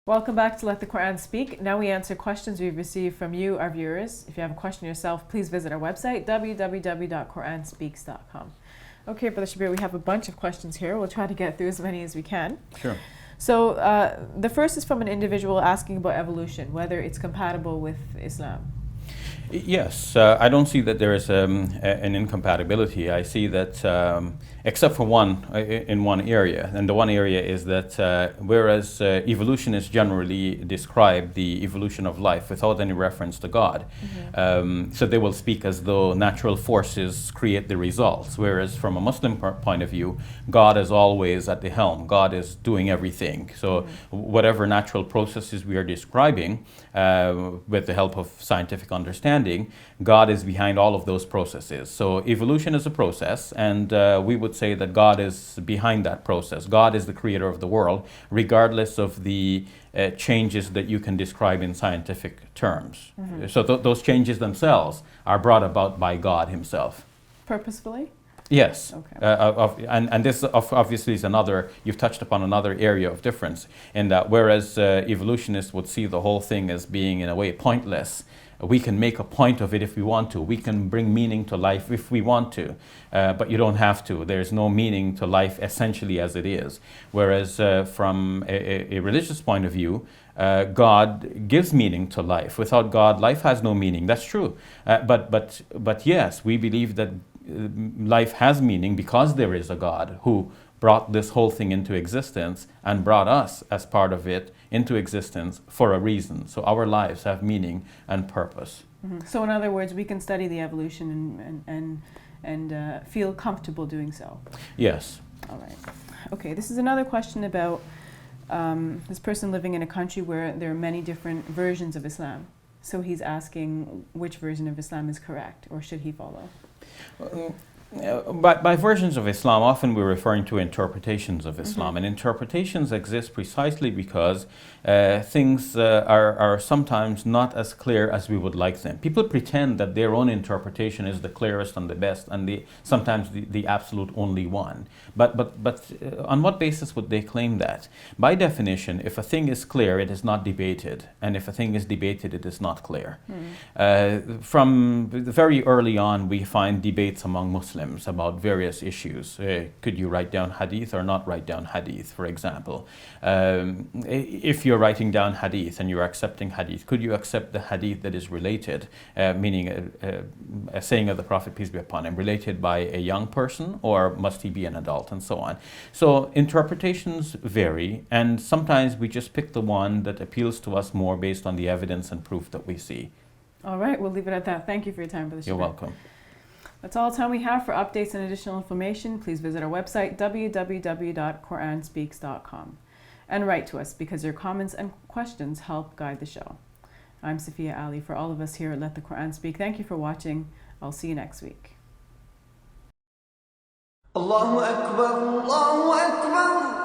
Welcome back to Let the Quran Speak. Now we answer questions we've received from you, our viewers. If you have a question yourself, please visit our website, www.quranspeaks.com. Okay, Brother Shabir, we have a bunch of questions here. We'll try to get through as many as we can. Sure. So the first is from an individual asking about evolution, whether it's compatible with Islam. Yes, I don't see that there is an incompatibility. I see that, except for in one area, and the one area is that whereas evolutionists generally describe the evolution of life without any reference to God, so they will speak as though natural forces create the results, whereas from a Muslim point of view, God is always at the helm. God is doing everything. So whatever natural processes we are describing, with the help of scientific understanding, God is behind all of those processes. So evolution is a process, and we would say that God is behind that process. God is the creator of the world, regardless of the changes that you can describe in scientific terms. So those changes themselves are brought about by God himself. Purposefully? Yes, Okay. and this obviously is you've touched upon another area of difference, in that whereas evolutionists would see the whole thing as being in a way pointless, we can make a point of it if we want to. We can bring meaning to life if we want to, but you don't have to. There's no meaning to life essentially as it is. Whereas from a religious point of view, God gives meaning to life. Without God, life has no meaning. That's true. But yes, we believe that life has meaning because there is a God who brought this whole thing into existence and brought us as part of it into existence for a reason. So our lives have meaning and purpose. So in other words, we can study the evolution and feel comfortable doing so. Yes. All right. Okay, this is another question about this person living in a country where there are many different versions of Islam. So he's asking which version of Islam is correct, or should he follow? By versions of Islam, often we're referring to interpretations of Islam, and interpretations exist precisely because things are sometimes not as clear as we would like them. People pretend that their own interpretation is the clearest and the best, and sometimes the absolute only one. But on what basis would they claim that? By definition, if a thing is clear, it is not debated, and if a thing is debated, it is not clear. From very early on, we find debates among Muslims about various issues. Could you write down hadith or not write down hadith, for example? If you're writing down hadith and you're accepting hadith, could you accept the hadith that is related, meaning a saying of the Prophet, peace be upon him, related by a young person, or must he be an adult, and so on. So interpretations vary, and sometimes we just pick the one that appeals to us more based on the evidence and proof that we see. All right, we'll leave it at that. Thank you for your time, Brother Shabir. You're welcome. That's all the time we have. For updates and additional information, please visit our website, www.quranspeaks.com. And write to us, because your comments and questions help guide the show. I'm Safiya Ali. For all of us here at Let the Quran Speak, thank you for watching. I'll see you next week. Allahu Akbar, Allahu Akbar.